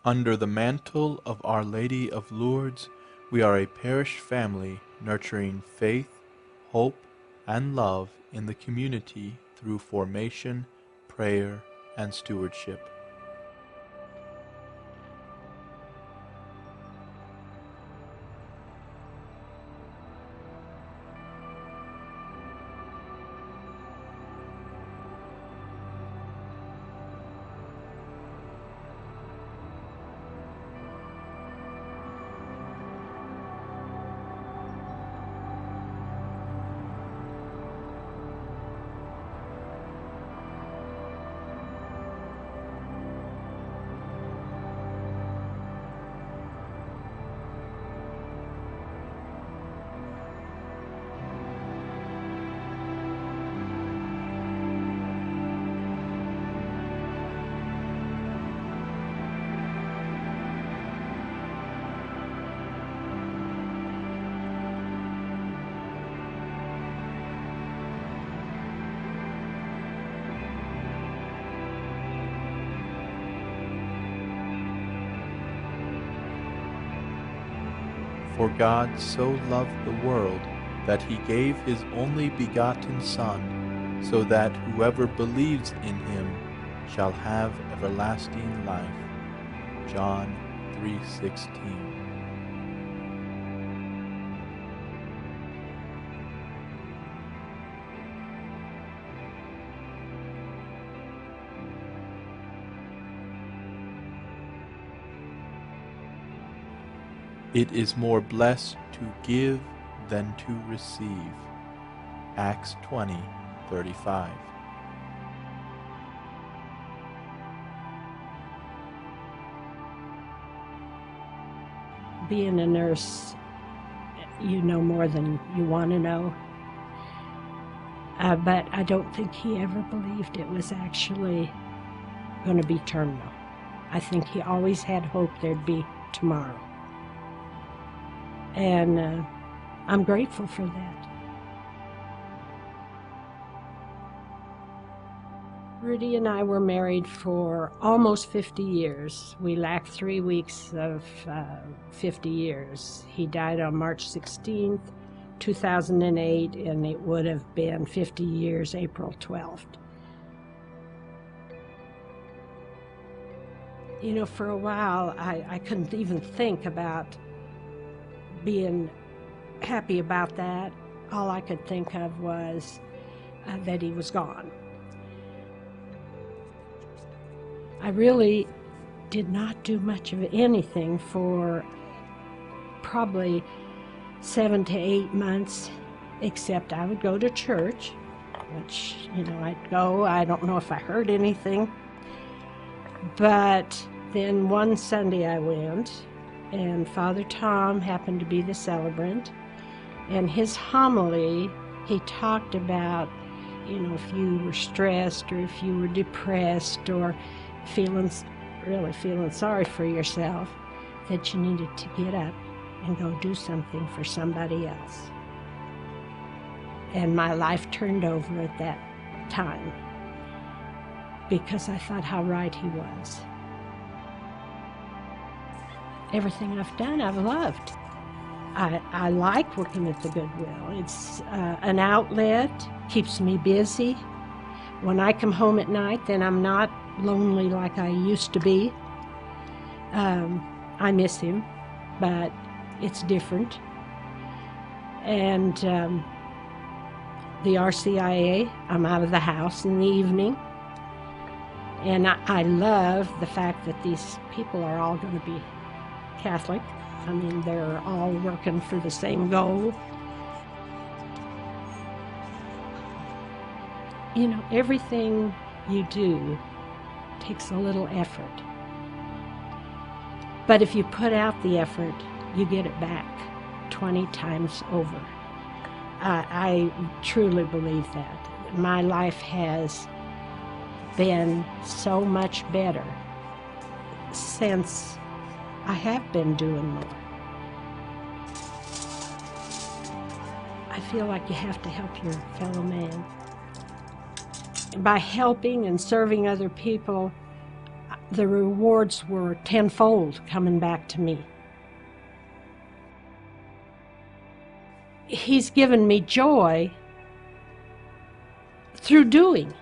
Under the mantle of Our Lady of Lourdes, we are a parish family nurturing faith, hope, and love in the community through formation, prayer, and stewardship. For God so loved the world that he gave his only begotten Son, so that whoever believes in him shall have everlasting life. John 3:16. It is more blessed to give than to receive. Acts 20:35. Being a nurse, you know more than you want to know. But I don't think he ever believed it was actually going to be terminal. I think he always had hope there'd be tomorrow. And I'm grateful for that. Rudy and I were married for almost 50 years. We lacked 3 weeks of 50 years. He died on March 16th, 2008, and it would have been 50 years April 12th. You know, for a while, I couldn't even think about being happy about that. All I could think of was that he was gone. I really did not do much of anything for probably 7 to 8 months, except I would go to church, which, you know, I'd go. I don't know if I heard anything. But then one Sunday I went, and Father Tom happened to be the celebrant, and his homily, he talked about, you know, if you were stressed or if you were depressed or really feeling sorry for yourself, that you needed to get up and go do something for somebody else. And my life turned over at that time, because I thought how right he was. Everything I've done, I've loved. I like working at the Goodwill. It's an outlet, keeps me busy. When I come home at night, then I'm not lonely like I used to be. I miss him, but it's different. And the RCIA, I'm out of the house in the evening. And I love the fact that these people are all going to be Catholic. I mean, they're all working for the same goal. You know, everything you do takes a little effort. But if you put out the effort, you get it back 20 times over. I truly believe that. My life has been so much better since I have been doing more. I feel like you have to help your fellow man. By helping and serving other people, the rewards were tenfold coming back to me. He's given me joy through doing.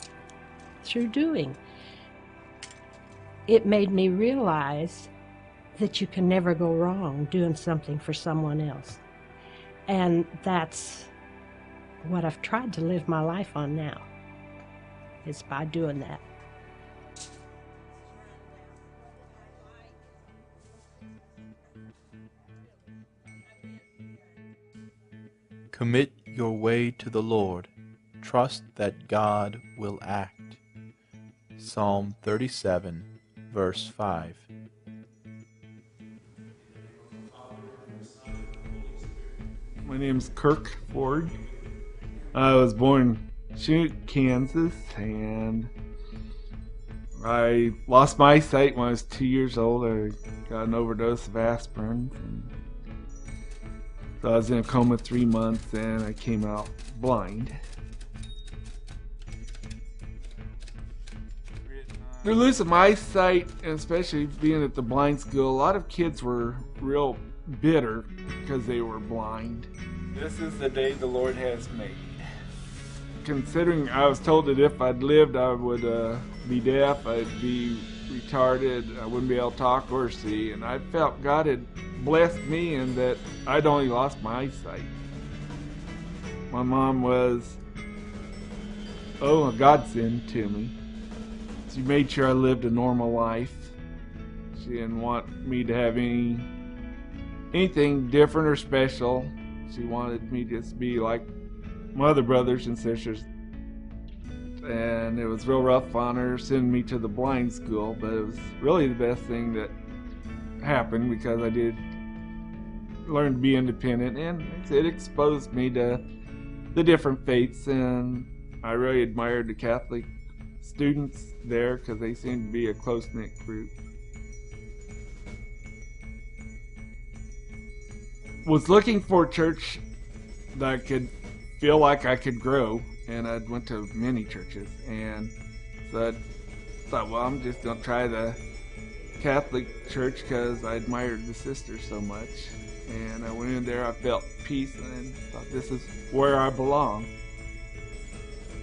It made me realize that you can never go wrong doing something for someone else. And that's what I've tried to live my life on now, is by doing that. Commit your way to the Lord. Trust that God will act. Psalm 37, verse 5. My name's Kirk Ford. I was born in Chinook, Kansas, and I lost my sight when I was 2 years old. I got an overdose of aspirin. And so I was in a coma 3 months, and I came out blind. They're losing my sight, and especially being at the blind school, a lot of kids were real bitter because they were blind. This is the day the Lord has made. Considering I was told that if I'd lived, I would be deaf, I'd be retarded, I wouldn't be able to talk or see, and I felt God had blessed me in that I'd only lost my eyesight. My mom was, a godsend to me. She made sure I lived a normal life. She didn't want me to have anything different or special. She wanted me to just be like my other brothers and sisters. And it was real rough on her sending me to the blind school, but it was really the best thing that happened because I did learn to be independent, and it exposed me to the different faiths, and I really admired the Catholic students there because they seemed to be a close-knit group. Was looking for a church that I could feel like I could grow, and I went to many churches, and so I thought, well, I'm just gonna try the Catholic church because I admired the sisters so much. And I went in there, I felt peace, and thought this is where I belong.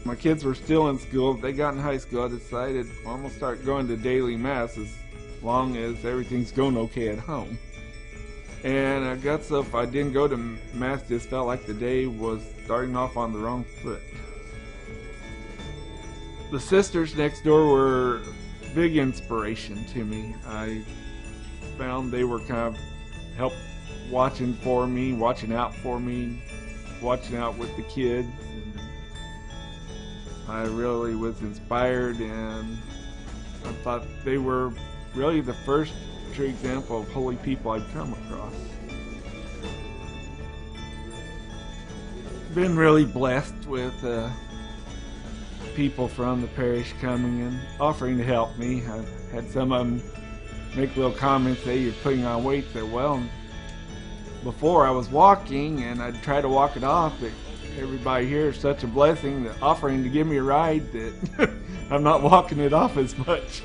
My kids were still in school. They got in high school. I decided, well, I'm gonna start going to daily mass as long as everything's going okay at home. And I got so if I didn't go to mass, it just felt like the day was starting off on the wrong foot. The sisters next door were big inspiration to me. I found they were kind of watching for me, watching out for me, watching out with the kids. And I really was inspired, and I thought they were really the first true example of holy people I'd come across. Been really blessed with people from the parish coming and offering to help me. I've had some of them make little comments, say you're putting on weight. That well, before I was walking and I'd try to walk it off, but everybody here is such a blessing that offering to give me a ride that I'm not walking it off as much.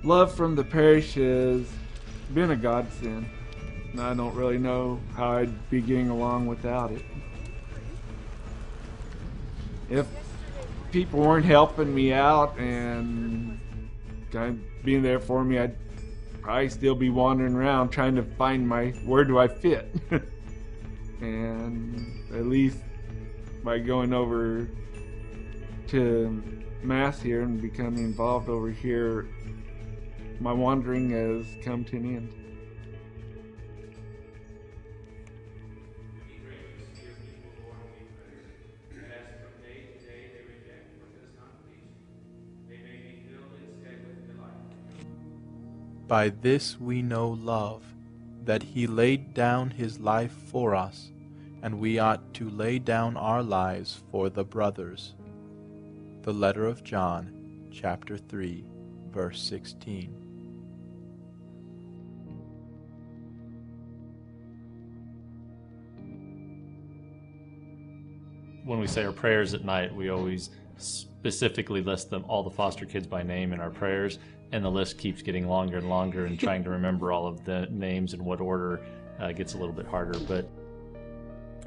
Love from the parish has been a godsend. I don't really know how I'd be getting along without it. If people weren't helping me out and kind of being there for me, I'd probably still be wandering around trying to find where do I fit. And at least by going over to Mass here and becoming involved over here, my wandering has come to an end. By this we know love, that he laid down his life for us, and we ought to lay down our lives for the brothers. The letter of John, chapter 3, verse 16. When we say our prayers at night, we always specifically list all the foster kids by name in our prayers, and the list keeps getting longer and longer, and trying to remember all of the names in what order gets a little bit harder. But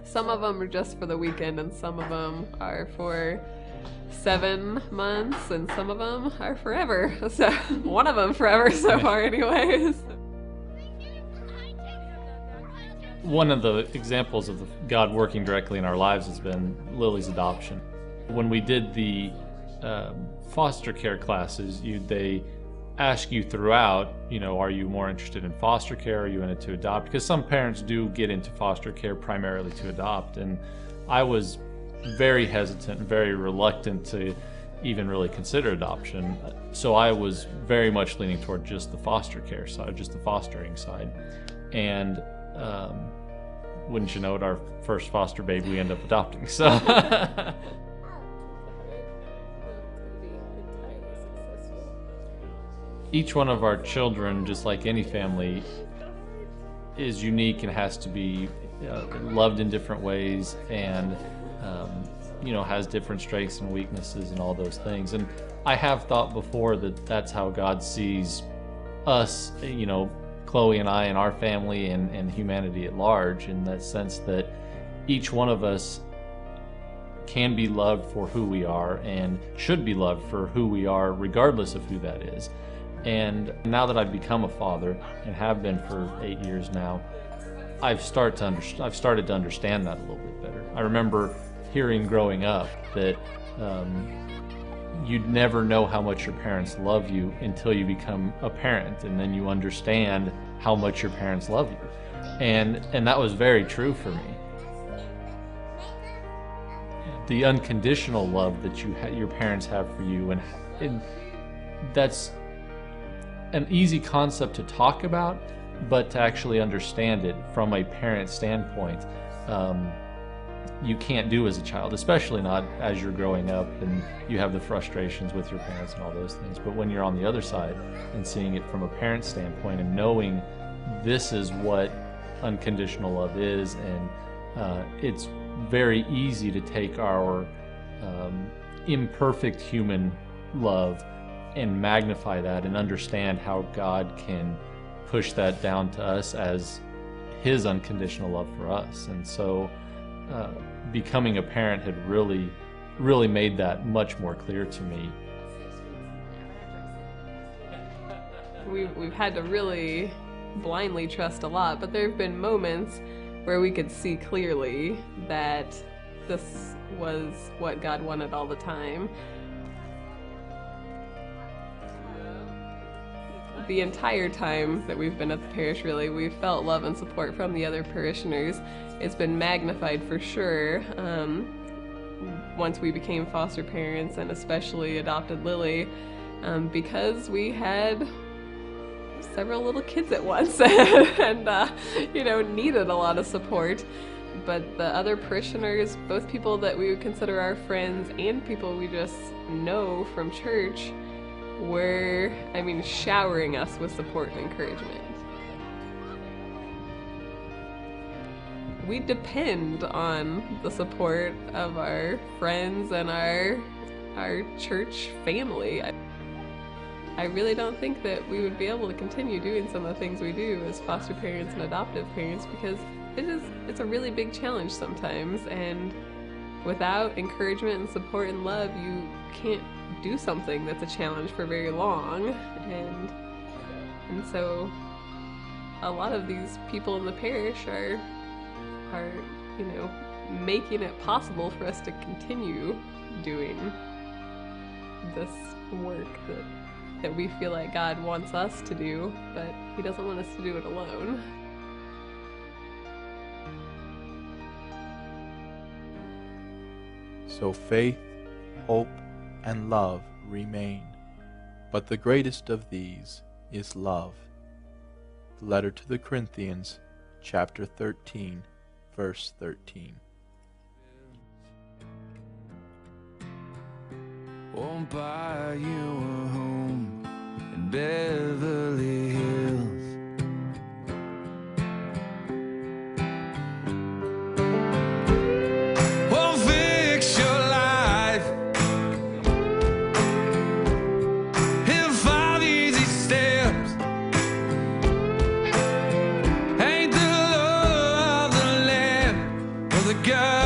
some of them are just for the weekend, and some of them are for 7 months, and some of them are forever. So one of them forever so far anyways. One of the examples of God working directly in our lives has been Lily's adoption. When we did the foster care classes, they ask you throughout, are you more interested in foster care? Are you in it to adopt? Because some parents do get into foster care primarily to adopt. And I was very hesitant and very reluctant to even really consider adoption. So I was very much leaning toward just the foster care side, just the fostering side. And wouldn't you know it, our first foster baby we ended up adopting. So each one of our children, just like any family, is unique and has to be loved in different ways, and has different strengths and weaknesses and all those things. And I have thought before that that's how God sees us, Chloe and I and our family and humanity at large, in that sense that each one of us can be loved for who we are and should be loved for who we are, regardless of who that is. And now that I've become a father and have been for 8 years now, I've started to understand that a little bit better. I remember hearing growing up that you'd never know how much your parents love you until you become a parent, and then you understand how much your parents love you. And that was very true for me. The unconditional love that your parents have for you, and that's an easy concept to talk about, but to actually understand it from a parent standpoint, you can't do as a child, especially not as you're growing up and you have the frustrations with your parents and all those things. But when you're on the other side and seeing it from a parent standpoint and knowing this is what unconditional love is, and it's very easy to take our imperfect human love and magnify that and understand how God can push that down to us as his unconditional love for us. And so becoming a parent had really made that much more clear to me. We've had to really blindly trust a lot, but there have been moments where we could see clearly that this was what God wanted all the time. The entire time that we've been at the parish, really, we've felt love and support from the other parishioners. It's been magnified for sure once we became foster parents, and especially adopted Lily, because we had several little kids at once and needed a lot of support. But the other parishioners, both people that we would consider our friends and people we just know from church, were, showering us with support and encouragement. We depend on the support of our friends and our church family. I really don't think that we would be able to continue doing some of the things we do as foster parents and adoptive parents, because it's a really big challenge sometimes, and without encouragement and support and love, you can't do something that's a challenge for very long. And so a lot of these people in the parish are making it possible for us to continue doing this work that we feel like God wants us to do, but he doesn't want us to do it alone. So faith, hope, and love remain, but the greatest of these is love. The letter to the Corinthians, chapter 13, verse 13. Won't buy you a home in Beverly Hills. Won't fix your life God.